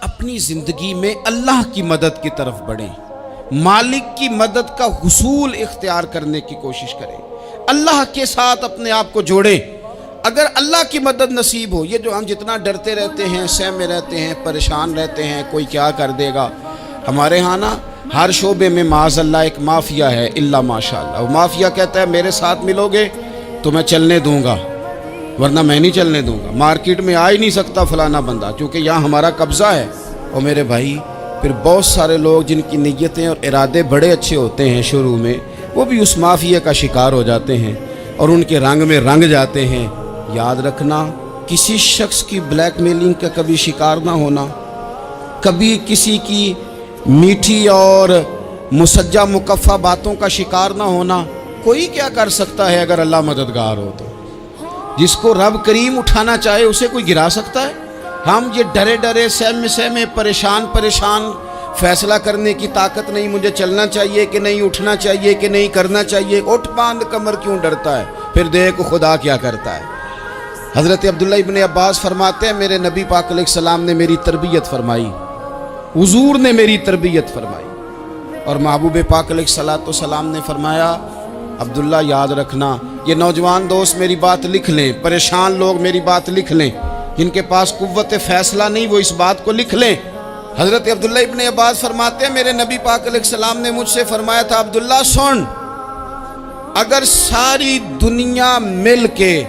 اپنی زندگی میں اللہ کی مدد کی طرف بڑھیں، مالک کی مدد کا حصول اختیار کرنے کی کوشش کریں، اللہ کے ساتھ اپنے آپ کو جوڑیں۔ اگر اللہ کی مدد نصیب ہو، یہ جو ہم جتنا ڈرتے رہتے ہیں، سہمے رہتے ہیں، پریشان رہتے ہیں کوئی کیا کر دے گا، ہمارے ہاں نا ہر شعبے میں معاذ اللہ ایک مافیا ہے، الا ماشاءاللہ۔ وہ مافیا کہتا ہے میرے ساتھ ملو گے تو میں چلنے دوں گا، ورنہ میں نہیں چلنے دوں گا، مارکیٹ میں آ ہی نہیں سکتا فلانا بندہ، کیونکہ یہاں ہمارا قبضہ ہے۔ اور میرے بھائی پھر بہت سارے لوگ جن کی نیتیں اور ارادے بڑے اچھے ہوتے ہیں شروع میں، وہ بھی اس مافیا کا شکار ہو جاتے ہیں اور ان کے رنگ میں رنگ جاتے ہیں۔ یاد رکھنا، کسی شخص کی بلیک میلنگ کا کبھی شکار نہ ہونا، کبھی کسی کی میٹھی اور مسجع مکفہ باتوں کا شکار نہ ہونا۔ کوئی کیا کر سکتا ہے اگر اللہ مددگار ہو تو؟ جس کو رب کریم اٹھانا چاہے اسے کوئی گرا سکتا ہے؟ ہم یہ ڈرے ڈرے سہمے پریشان فیصلہ کرنے کی طاقت نہیں، مجھے چلنا چاہیے کہ نہیں، اٹھنا چاہیے کہ نہیں، کرنا چاہیے، اٹھ باندھ کمر کیوں ڈرتا ہے؟ پھر دیکھ خدا کیا کرتا ہے۔ حضرت عبداللہ ابن عباس فرماتے ہیں میرے نبی پاک علیہ السلام نے میری تربیت فرمائی، حضور نے میری تربیت فرمائی، اور محبوب پاک علیہ السلام نے فرمایا عبداللہ یاد رکھنا، یہ نوجوان دوست میری بات لکھ لیں، پریشان لوگ میری بات لکھ لیں، جن کے پاس قوت فیصلہ نہیں وہ اس بات کو لکھ لیں۔ حضرت عبداللہ ابن عباس فرماتے ہیں میرے نبی پاک علیہ السلام نے مجھ سے فرمایا تھا عبداللہ سن، اگر ساری دنیا مل کے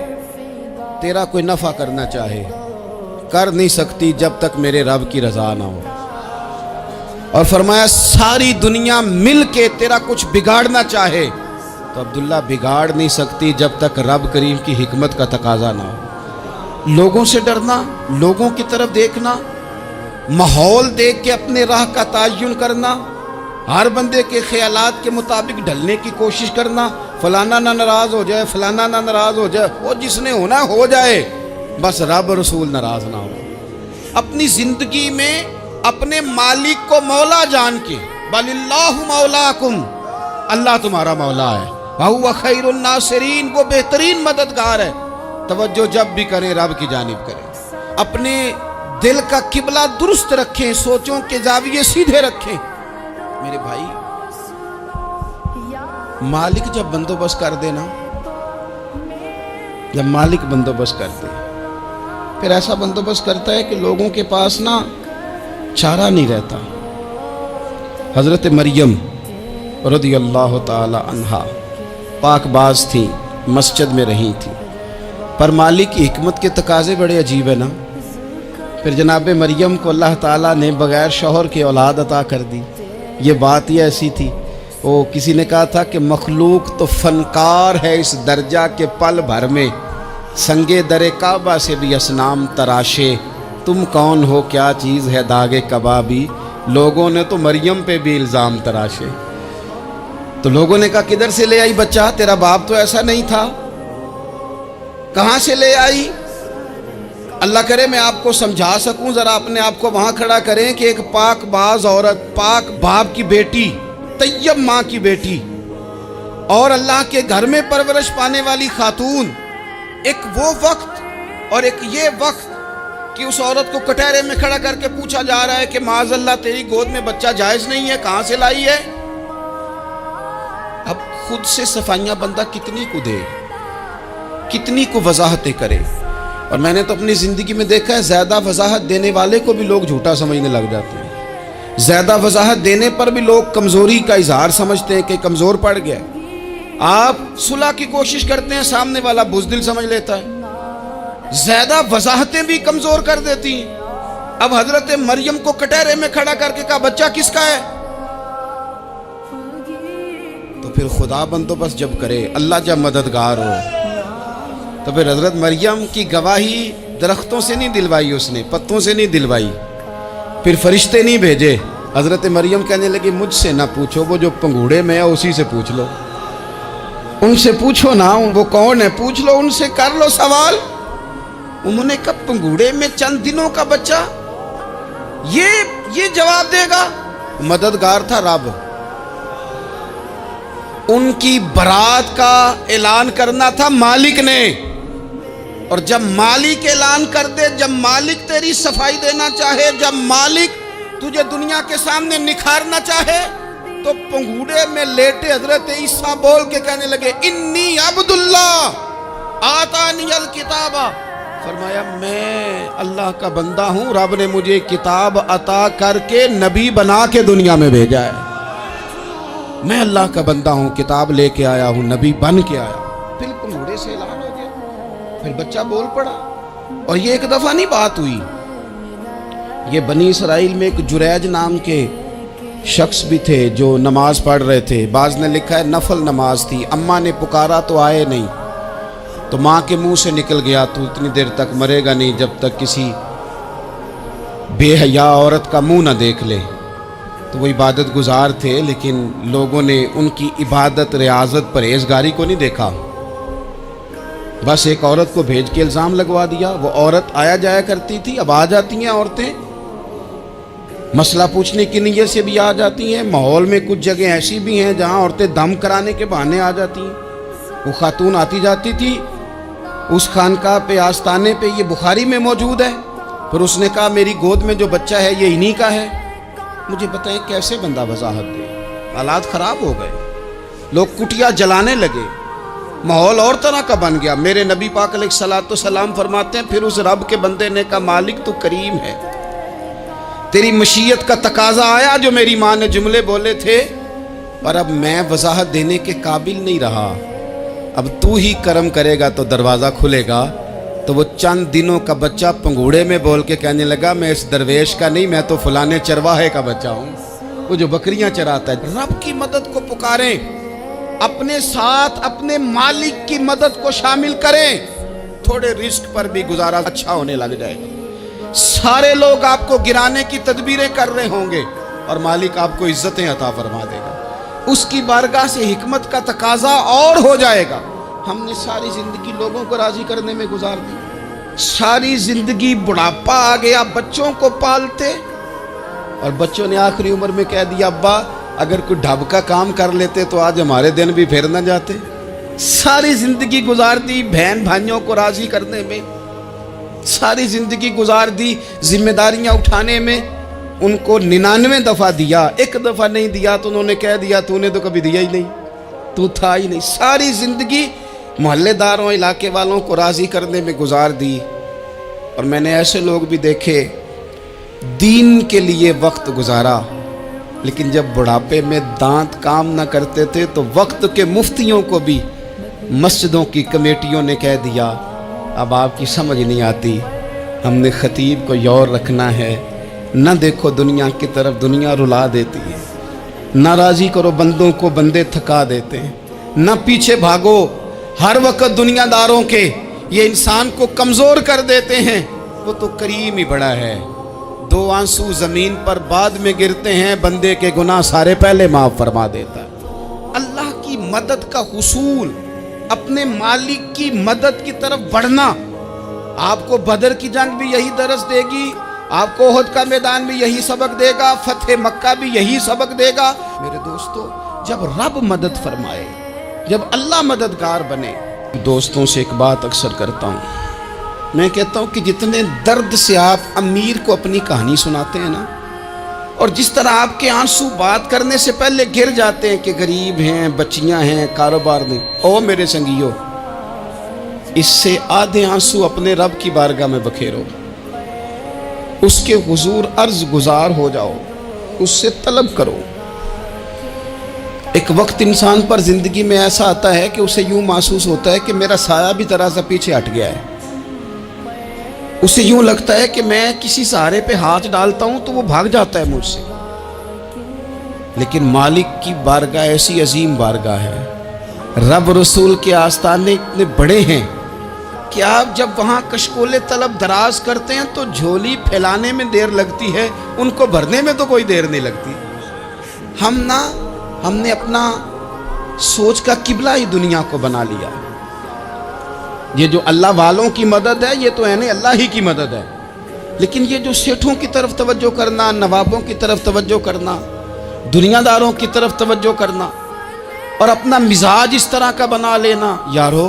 تیرا کوئی نفع کرنا چاہے، کر نہیں سکتی جب تک میرے رب کی رضا نہ ہو، اور فرمایا ساری دنیا مل کے تیرا کچھ بگاڑنا چاہے تو عبداللہ بگاڑ نہیں سکتی جب تک رب کریم کی حکمت کا تقاضا نہ ہو۔ لوگوں سے ڈرنا، لوگوں کی طرف دیکھنا، ماحول دیکھ کے اپنے راہ کا تعین کرنا، ہر بندے کے خیالات کے مطابق ڈھلنے کی کوشش کرنا، فلانا نہ ناراض ہو جائے، فلانا نہ ناراض ہو جائے، وہ جس نے ہونا ہو جائے، بس رب رسول ناراض نہ ہو۔ اپنی زندگی میں اپنے مالک کو مولا جان کے، بل اللہ مولاکم، اللہ تمہارا مولا ہے، وَهُوَ خَيْرُ النَّاصِرِينَ، وہ بہترین مددگار ہے۔ توجہ جب بھی کریں رب کی جانب کریں، اپنے دل کا قبلہ درست رکھیں، سوچوں کے زاویے سیدھے رکھیں۔ میرے بھائی مالک جب بندوبست کر دے نا، جب مالک بندوبست کر دے پھر ایسا بندوبست کرتا ہے کہ لوگوں کے پاس نا چارہ نہیں رہتا۔ حضرت مریم رضی اللہ تعالی عنہا پاک باز تھیں، مسجد میں رہی تھیں، پر مالک کی حکمت کے تقاضے بڑے عجیب ہیں نا۔ پھر جناب مریم کو اللہ تعالیٰ نے بغیر شوہر کے اولاد عطا کر دی۔ یہ بات ہی ایسی تھی، وہ کسی نے کہا تھا کہ مخلوق تو فنکار ہے اس درجہ کے پل بھر میں سنگے در کعبہ سے بھی اصنام تراشے، تم کون ہو کیا چیز ہے داغ کبابی، لوگوں نے تو مریم پہ بھی الزام تراشے۔ تو لوگوں نے کہا کدھر سے لے آئی بچہ، تیرا باپ تو ایسا نہیں تھا، کہاں سے لے آئی؟ اللہ کرے میں آپ کو سمجھا سکوں، ذرا اپنے آپ کو وہاں کھڑا کریں کہ ایک پاک باز عورت، پاک باپ کی بیٹی، طیب ماں کی بیٹی، اور اللہ کے گھر میں پرورش پانے والی خاتون، ایک وہ وقت اور ایک یہ وقت کہ اس عورت کو کٹہرے میں کھڑا کر کے پوچھا جا رہا ہے کہ معاذ اللہ تیری گود میں بچہ جائز نہیں ہے، کہاں سے لائی ہے؟ اب خود سے صفائیاں بندہ کتنی کو دے، کتنی کو وضاحتیں کرے۔ اور میں نے تو اپنی زندگی میں دیکھا ہے زیادہ وضاحت دینے والے کو بھی لوگ جھوٹا سمجھنے لگ جاتے ہیں، زیادہ وضاحت دینے پر بھی لوگ کمزوری کا اظہار سمجھتے ہیں کہ کمزور پڑ گیا۔ آپ صلح کی کوشش کرتے ہیں، سامنے والا بزدل سمجھ لیتا ہے، زیادہ وضاحتیں بھی کمزور کر دیتی ہیں۔ اب حضرت مریم کو کٹہرے میں کھڑا کر کے کہا بچہ کس کا ہے؟ تو پھر خدا بندوبست جب کرے، اللہ جب مددگار ہو، تو پھر حضرت مریم کی گواہی درختوں سے نہیں دلوائی، اس نے پتوں سے نہیں دلوائی، پھر فرشتے نہیں بھیجے۔ حضرت مریم کہنے لگی مجھ سے نہ پوچھو، وہ جو پنگوڑے میں ہے اسی سے پوچھ لو، ان سے پوچھو نا، وہ کون ہے پوچھ لو، ان سے کر لو سوال۔ انہوں نے کہا پنگوڑے میں چند دنوں کا بچہ، یہ جواب دے گا؟ مددگار تھا رب، ان کی برات کا اعلان کرنا تھا مالک نے، اور جب مالک اعلان کر دے، جب مالک تیری صفائی دینا چاہے، جب مالک تجھے دنیا کے سامنے نکھارنا چاہے، تو پنگوڑے میں لیٹے حضرت عیسیٰ بول کے کہنے لگے انی عبداللہ آتانی الکتاب، فرمایا میں اللہ کا بندہ ہوں، رب نے مجھے کتاب عطا کر کے نبی بنا کے دنیا میں بھیجا ہے، میں اللہ کا بندہ ہوں، کتاب لے کے آیا ہوں، نبی بن کے آیا ہوں۔ پھر پنگوڑے سے اعلان ہو گیا، پھر بچہ بول پڑا۔ اور یہ ایک دفعہ نہیں بات ہوئی، یہ بنی اسرائیل میں ایک جریج نام کے شخص بھی تھے جو نماز پڑھ رہے تھے، بعض نے لکھا ہے نفل نماز تھی، اماں نے پکارا تو آئے نہیں، تو ماں کے منہ سے نکل گیا تو اتنی دیر تک مرے گا نہیں جب تک کسی بے حیا عورت کا منہ نہ دیکھ لے۔ تو وہ عبادت گزار تھے، لیکن لوگوں نے ان کی عبادت، ریاضت، پرہیزگاری کو نہیں دیکھا، بس ایک عورت کو بھیج کے الزام لگوا دیا۔ وہ عورت آیا جایا کرتی تھی، اب آ جاتی ہیں عورتیں، مسئلہ پوچھنے کی نیت سے بھی آ جاتی ہیں۔ ماحول میں کچھ جگہ ایسی بھی ہیں جہاں عورتیں دم کرانے کے بہانے آ جاتی ہیں۔ وہ خاتون آتی جاتی تھی اس خانقاہ پہ، آستانے پہ، یہ بخاری میں موجود ہے، پھر اس نے کہا میری گود میں جو بچہ ہے یہ انہی کا ہے۔ مجھے بتائیں کیسے بندہ وضاحت دے؟ حالات خراب ہو گئے، لوگ کٹیا جلانے لگے، ماحول اور طرح کا بن گیا۔ میرے نبی پاک علیہ الصلوۃ والسلام فرماتے ہیں پھر اس رب کے بندے نے کہا مالک تو کریم ہے، تیری مشیت کا تقاضا آیا جو میری ماں نے جملے بولے تھے، پر اب میں وضاحت دینے کے قابل نہیں رہا، اب تو ہی کرم کرے گا تو دروازہ کھلے گا۔ تو وہ چند دنوں کا بچہ پنگوڑے میں بول کے کہنے لگا میں اس درویش کا نہیں، میں تو فلانے چرواہے کا بچہ ہوں، وہ جو بکریاں چراتا ہے۔ رب کی مدد کو پکاریں، اپنے ساتھ اپنے مالک کی مدد کو شامل کریں، تھوڑے رزق پر بھی گزارا اچھا ہونے لگ جائے گا۔ سارے لوگ آپ کو گرانے کی تدبیریں کر رہے ہوں گے اور مالک آپ کو عزتیں عطا فرما دے گا، اس کی بارگاہ سے حکمت کا تقاضا اور ہو جائے گا۔ ہم نے ساری زندگی لوگوں کو راضی کرنے میں گزار دی، ساری زندگی بڑھاپا آ گیا بچوں کو پالتے، اور بچوں نے آخری عمر میں کہہ دیا ابا اگر کوئی ڈھب کا کام کر لیتے تو آج ہمارے دن بھی پھر نہ جاتے۔ ساری زندگی گزار دی بہن بھائیوں کو راضی کرنے میں، ساری زندگی گزار دی ذمہ داریاں اٹھانے میں، ان کو 99 دفعہ دیا، ایک دفعہ نہیں دیا تو انہوں نے کہہ دیا تو نے تو کبھی دیا ہی نہیں، تو تھا ہی نہیں۔ ساری زندگی محلے داروں، علاقے والوں کو راضی کرنے میں گزار دی۔ اور میں نے ایسے لوگ بھی دیکھے دین کے لیے وقت گزارا، لیکن جب بڑھاپے میں دانت کام نہ کرتے تھے تو وقت کے مفتیوں کو بھی مسجدوں کی کمیٹیوں نے کہہ دیا اب آپ کی سمجھ نہیں آتی، ہم نے خطیب کو یور رکھنا ہے، نہ دیکھو دنیا کی طرف، دنیا رلا دیتی ہے، نہ راضی کرو بندوں کو، بندے تھکا دیتے ہیں، نہ پیچھے بھاگو ہر وقت دنیا داروں کے، یہ انسان کو کمزور کر دیتے ہیں۔ وہ تو کریم ہی بڑا ہے، 2 آنسو زمین پر بعد میں گرتے ہیں، بندے کے گناہ سارے پہلے معاف فرما دیتا ہے۔ اللہ کی مدد کا حصول، اپنے مالک کی مدد کی طرف بڑھنا، آپ کو بدر کی جنگ بھی یہی درس دے گی، آپ کو احد کا میدان بھی یہی سبق دے گا، فتح مکہ بھی یہی سبق دے گا۔ میرے دوستو جب رب مدد فرمائے، جب اللہ مددگار بنے، دوستوں سے ایک بات اکثر کرتا ہوں، میں کہتا ہوں کہ جتنے درد سے آپ امیر کو اپنی کہانی سناتے ہیں نا، اور جس طرح آپ کے آنسو بات کرنے سے پہلے گر جاتے ہیں کہ غریب ہیں، بچیاں ہیں، کاروبار نہیں، او میرے سنگیو، اس سے آدھے آنسو اپنے رب کی بارگاہ میں بکھیرو، اس کے حضور عرض گزار ہو جاؤ، اس سے طلب کرو۔ ایک وقت انسان پر زندگی میں ایسا آتا ہے کہ اسے یوں محسوس ہوتا ہے کہ میرا سایہ بھی ذرا سا پیچھے ہٹ گیا ہے، اسے یوں لگتا ہے کہ میں کسی سہارے پہ ہاتھ ڈالتا ہوں تو وہ بھاگ جاتا ہے مجھ سے، لیکن مالک کی بارگاہ ایسی عظیم بارگاہ ہے، رب رسول کے آستانے اتنے بڑے ہیں کہ آپ جب وہاں کشکول طلب دراز کرتے ہیں تو جھولی پھیلانے میں دیر لگتی ہے، ان کو بھرنے میں تو کوئی دیر نہیں لگتی۔ ہم نے اپنا سوچ کا قبلہ ہی دنیا کو بنا لیا۔ یہ جو اللہ والوں کی مدد ہے یہ تو ہے نہیں، اللہ ہی کی مدد ہے، لیکن یہ جو سیٹھوں کی طرف توجہ کرنا، نوابوں کی طرف توجہ کرنا، دنیا داروں کی طرف توجہ کرنا، اور اپنا مزاج اس طرح کا بنا لینا، یارو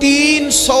300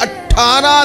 18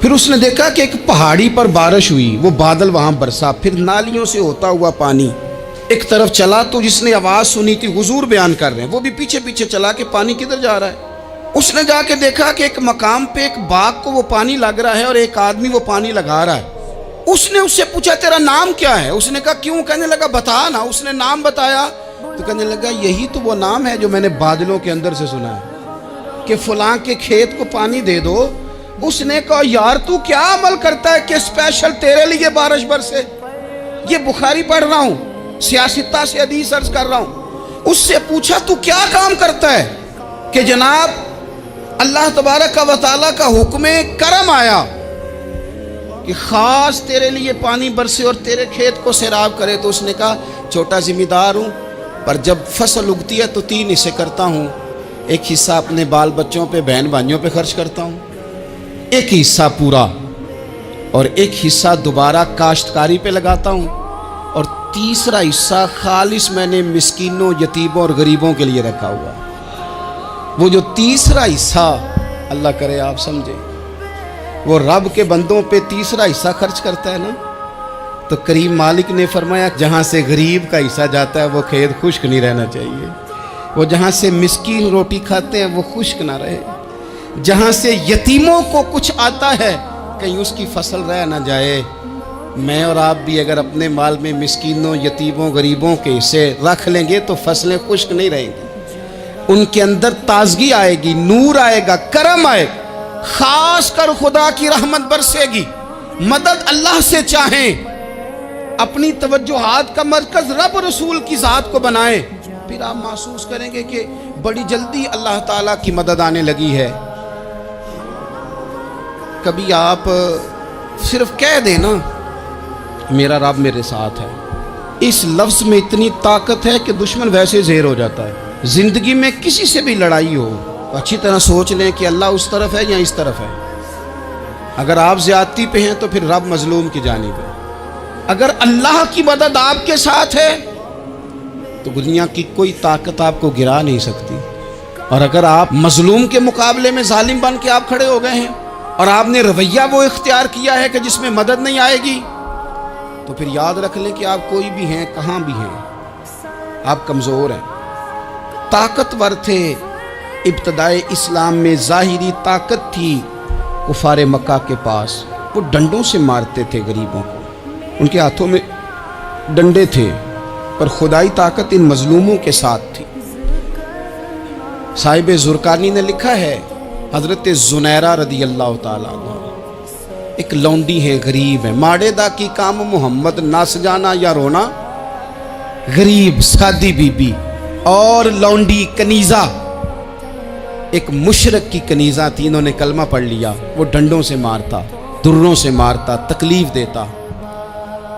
پھر اس نے دیکھا کہ ایک پہاڑی پر بارش ہوئی، وہ بادل وہاں برسا، پھر نالیوں سے ہوتا ہوا پانی ایک طرف چلا۔ تو جس نے آواز سنی تھی، حضور بیان کر رہے ہیں، وہ بھی پیچھے پیچھے چلا کہ پانی کدھر جا رہا ہے۔ اس نے جا کے دیکھا کہ ایک مقام پہ ایک باغ کو وہ پانی لگ رہا ہے اور ایک آدمی وہ پانی لگا رہا ہے۔ اس نے اس سے پوچھا تیرا نام کیا ہے؟ اس نے کہا کیوں؟ کہنے لگا بتا نا۔ اس نے نام بتایا تو کہنے لگا یہی تو وہ نام ہے جو میں نے بادلوں کے اندر سے سنا ہے کہ فلاں کے کھیت کو پانی دے دو۔ اس نے کہا یار تو کیا عمل کرتا ہے کہ اسپیشل تیرے لیے بارش برسے؟ یہ بخاری پڑھ رہا ہوں، سیاستہ سے حدیث عرض کر رہا ہوں۔ اس سے پوچھا تو کیا کام کرتا ہے کہ جناب اللہ تبارک و تعالیٰ کا حکم کرم آیا کہ خاص تیرے لیے پانی برسے اور تیرے کھیت کو سیراب کرے؟ تو اس نے کہا چھوٹا ذمہ دار ہوں، پر جب فصل اگتی ہے تو 3 حصے کرتا ہوں۔ ایک حصہ اپنے بال بچوں پہ، بہن بھائیوں پہ خرچ کرتا ہوں، ایک حصہ پورا، اور ایک حصہ دوبارہ کاشتکاری پہ لگاتا ہوں، اور تیسرا حصہ خالص میں نے مسکینوں، یتیموں اور غریبوں کے لیے رکھا ہوا۔ وہ جو تیسرا حصہ، اللہ کرے آپ سمجھیں، وہ رب کے بندوں پہ تیسرا حصہ خرچ کرتا ہے نا، تو کریم مالک نے فرمایا جہاں سے غریب کا حصہ جاتا ہے وہ کھیت خشک نہیں رہنا چاہیے، وہ جہاں سے مسکین روٹی کھاتے ہیں وہ خشک نہ رہے، جہاں سے یتیموں کو کچھ آتا ہے کہیں اس کی فصل رہ نہ جائے۔ میں اور آپ بھی اگر اپنے مال میں مسکینوں، یتیموں، غریبوں کے حصے رکھ لیں گے تو فصلیں خشک نہیں رہیں گی، ان کے اندر تازگی آئے گی، نور آئے گا، کرم آئے گا، خاص کر خدا کی رحمت برسے گی۔ مدد اللہ سے چاہیں، اپنی توجہات کا مرکز رب رسول کی ذات کو بنائیں، پھر آپ محسوس کریں گے کہ بڑی جلدی اللہ تعالیٰ کی مدد آنے لگی ہے۔ کبھی آپ صرف کہہ دیں نا میرا رب میرے ساتھ ہے، اس لفظ میں اتنی طاقت ہے کہ دشمن ویسے زہر ہو جاتا ہے۔ زندگی میں کسی سے بھی لڑائی ہو تو اچھی طرح سوچ لیں کہ اللہ اس طرف ہے یا اس طرف ہے۔ اگر آپ زیادتی پہ ہیں تو پھر رب مظلوم کی جانب ہے۔ اگر اللہ کی مدد آپ کے ساتھ ہے تو دنیا کی کوئی طاقت آپ کو گرا نہیں سکتی، اور اگر آپ مظلوم کے مقابلے میں ظالم بن کے آپ کھڑے ہو گئے ہیں اور آپ نے رویہ وہ اختیار کیا ہے کہ جس میں مدد نہیں آئے گی، تو پھر یاد رکھ لیں کہ آپ کوئی بھی ہیں، کہاں بھی ہیں، آپ کمزور ہیں۔ طاقتور تھے ابتدائے اسلام میں، ظاہری طاقت تھی کفار مکہ کے پاس، وہ ڈنڈوں سے مارتے تھے غریبوں کو، ان کے ہاتھوں میں ڈنڈے تھے، پر خدائی طاقت ان مظلوموں کے ساتھ تھی۔ صاحب زرقانی نے لکھا ہے، حضرت زنیرہ رضی اللہ تعالیٰ عنہ ایک لونڈی ہے، غریب ہے، ماڑے دا کی کام محمد نہ سجانا یا رونا، غریب سادی بی بی اور لونڈی کنیزہ، ایک مشرک کی کنیزہ تھی، انہوں نے کلمہ پڑھ لیا، وہ ڈنڈوں سے مارتا، دروں سے مارتا، تکلیف دیتا۔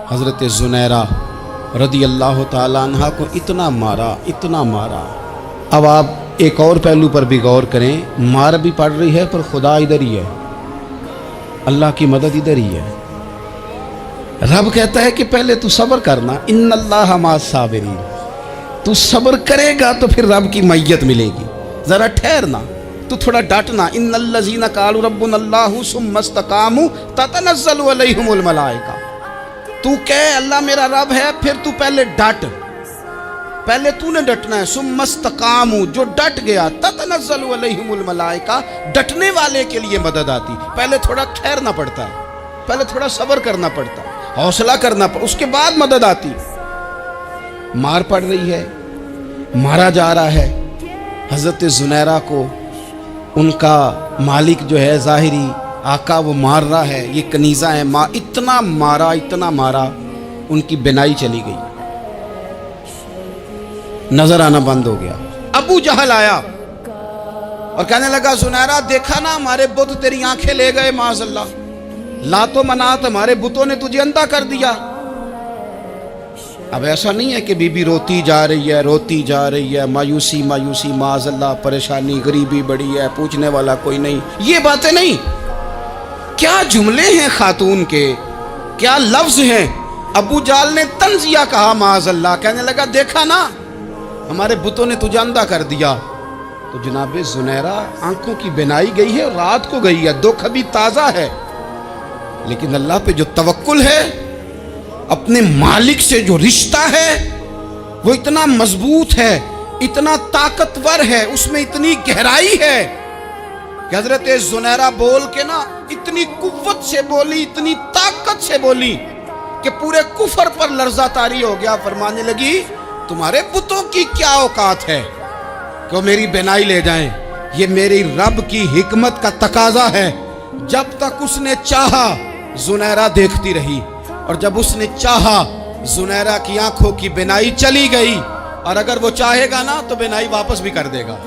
حضرت زنیرہ رضی اللہ تعالیٰ عنہ کو اتنا مارا، اتنا مارا۔ اب آپ ایک اور پہلو پر بھی غور کریں، مار بھی پڑ رہی ہے پر خدا ادھر ہی ہے، اللہ کی مدد ادھر ہی ہے۔ رب کہتا ہے کہ پہلے تو صبر کرنا، ان اللہ مع الصابرین، تو صبر کرے گا تو پھر رب کی معیت ملے گی، ذرا ٹھہرنا، تو تھوڑا ڈٹنا۔ ان الذین قالوا ربنا اللہ ثم استقاموا تتنزل علیہم الملائکہ، تو کہے اللہ میرا رب ہے، پھر تو پہلے ڈٹ، پہلے تو نے ڈٹنا ہے۔ ثم استقاموا، جو ڈٹ گیا، تتنزل علیہم الملائکہ، ڈٹنے والے کے لیے مدد آتی، پہلے تھوڑا ٹھہرنا پڑتا ہے، پہلے تھوڑا صبر کرنا پڑتا ہے، حوصلہ کرنا پڑتا، اس کے بعد مدد آتی۔ مار پڑ رہی ہے، مارا جا رہا ہے حضرت زنیرہ کو، ان کا مالک جو ہے ظاہری آقا وہ مار رہا ہے، یہ کنیزہ ہے، اتنا مارا اتنا مارا، ان کی بینائی چلی گئی، نظر آنا بند ہو گیا۔ ابو جہل آیا اور کہنے لگا زنیرہ دیکھا نا ہمارے بت تیری آنکھیں لے گئے، معاذ اللہ، لات و منات ہمارے بتوں نے تجھے اندھا کر دیا۔ اب ایسا نہیں ہے کہ بی بی روتی جا رہی ہے، روتی جا رہی ہے، مایوسی مایوسی، معاذ اللہ، پریشانی، غریبی بڑی ہے، پوچھنے والا کوئی نہیں، یہ باتیں نہیں۔ کیا جملے ہیں خاتون کے، کیا لفظ ہیں۔ ابو جال نے تنزیہ کہا، معاذ اللہ، کہنے لگا دیکھا نا ہمارے بتوں نے تجھے اندھا کر دیا۔ تو جناب زنیرہ آنکھوں کی بینائی گئی ہے، رات کو گئی ہے، دکھ ابھی تازہ ہے، لیکن اللہ پہ جو توکل ہے، اپنے مالک سے جو رشتہ ہے وہ اتنا مضبوط ہے، اتنا طاقتور ہے، اس میں اتنی گہرائی ہے کہ حضرت زنیرہ بول کے نا اتنی قوت سے بولی، اتنی طاقت سے بولی کہ پورے کفر پر لرزہ طاری ہو گیا۔ فرمانے لگی تمہارے بتوں کی کیا اوقات ہے کہ وہ میری بینائی لے جائیں، یہ میری رب کی حکمت کا تقاضا ہے۔ جب تک اس نے چاہا زنیرہ دیکھتی رہی، اور جب اس نے چاہا زنیرہ کی آنکھوں کی بینائی چلی گئی، اور اگر وہ چاہے گا نا تو بینائی واپس بھی کر دے گا۔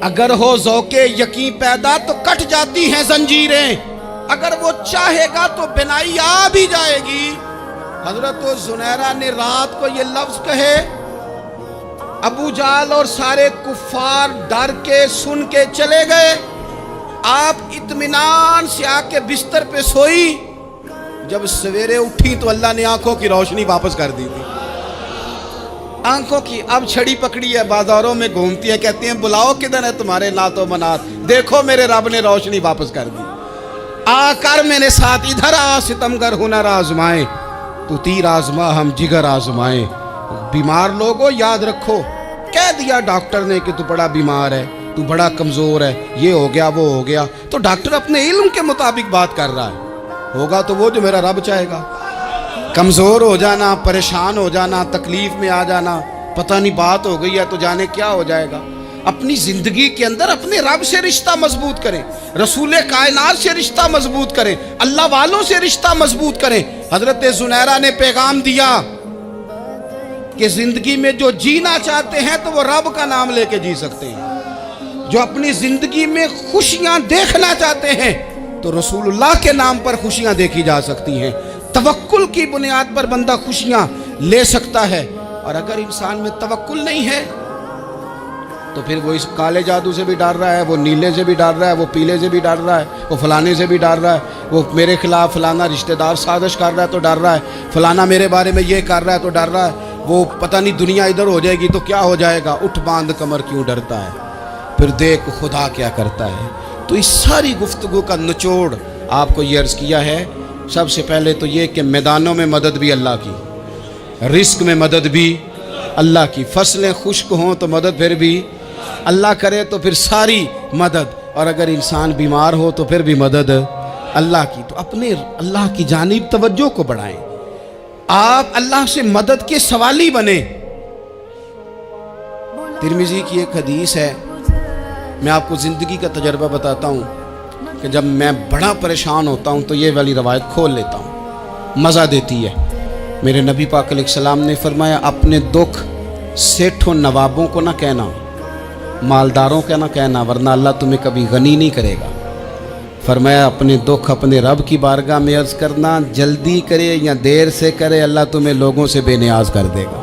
اگر ہو ذوق یقین پیدا تو کٹ جاتی ہیں زنجیریں، اگر وہ چاہے گا تو بینائی آ بھی جائے گی۔ حضرت زنیرہ نے رات کو یہ لفظ کہے، ابو جہل اور سارے کفار ڈر کے سن کے چلے گئے، آپ اطمینان سے آ کے بستر پہ سوئی۔ جب سویرے اٹھی تو اللہ نے آنکھوں کی روشنی واپس کر دی تھی۔ آنکھوں کی اب چھڑی پکڑی ہے، بازاروں میں گھومتی ہے، کہتی ہیں بلاؤ کدھر ہے تمہارے نعت و منات، دیکھو میرے رب نے روشنی واپس کر دی۔ آ کر میرے ساتھ ادھر آ، ستمگر ہنر آزمائے، تو تیر آزما ہم جگر آزمائے۔ بیمار لوگوں یاد رکھو، کہہ دیا ڈاکٹر نے کہ تو بڑا بیمار ہے، تو بڑا کمزور ہے، یہ ہو گیا وہ ہو گیا، تو ڈاکٹر اپنے علم کے مطابق بات کر رہا ہے، ہوگا تو وہ جو میرا رب چاہے گا۔ کمزور ہو جانا، پریشان ہو جانا، تکلیف میں آ جانا، پتہ نہیں بات ہو گئی ہے تو جانے کیا ہو جائے گا۔ اپنی زندگی کے اندر اپنے رب سے رشتہ مضبوط کریں، رسول کائنات سے رشتہ مضبوط کریں، اللہ والوں سے رشتہ مضبوط کریں۔ حضرت زنیرہ نے پیغام دیا کہ زندگی میں جو جینا چاہتے ہیں تو وہ رب کا نام لے کے جی سکتے ہیں، جو اپنی زندگی میں خوشیاں دیکھنا چاہتے ہیں تو رسول اللہ کے نام پر خوشیاں دیکھی جا سکتی ہیں۔ توکل کی بنیاد پر بندہ خوشیاں لے سکتا ہے، اور اگر انسان میں توکل نہیں ہے تو پھر وہ اس کالے جادو سے بھی ڈر رہا ہے، وہ نیلے سے بھی ڈر رہا ہے، وہ پیلے سے بھی ڈر رہا ہے، وہ فلانے سے بھی ڈر رہا ہے، وہ میرے خلاف فلانا رشتہ دار سازش کر رہا ہے تو ڈر رہا ہے، فلانا میرے بارے میں یہ کر رہا ہے تو ڈر رہا ہے، وہ پتہ نہیں دنیا ادھر ہو جائے گی تو کیا ہو جائے گا، اٹھ باندھ کمر کیوں ڈرتا ہے، پھر دیکھ خدا کیا کرتا ہے۔ تو اس ساری گفتگو کا نچوڑ آپ کو یہ عرض کیا ہے، سب سے پہلے تو یہ کہ میدانوں میں مدد بھی اللہ کی، رزق میں مدد بھی اللہ کی، فصلیں خشک ہوں تو مدد پھر بھی اللہ کرے، تو پھر ساری مدد، اور اگر انسان بیمار ہو تو پھر بھی مدد اللہ کی۔ تو اپنے اللہ کی جانب توجہ کو بڑھائیں، آپ اللہ سے مدد کے سوالی بنیں۔ ترمذی کی ایک حدیث ہے، میں آپ کو زندگی کا تجربہ بتاتا ہوں کہ جب میں بڑا پریشان ہوتا ہوں تو یہ والی روایت کھول لیتا ہوں، مزہ دیتی ہے۔ میرے نبی پاک علیہ السلام نے فرمایا اپنے دکھ سیٹھوں نوابوں کو نہ کہنا، مالداروں کا نہ کہنا، ورنہ اللہ تمہیں کبھی غنی نہیں کرے گا۔ فرمایا اپنے دکھ اپنے رب کی بارگاہ میں عرض کرنا، جلدی کرے یا دیر سے کرے اللہ تمہیں لوگوں سے بے نیاز کر دے گا۔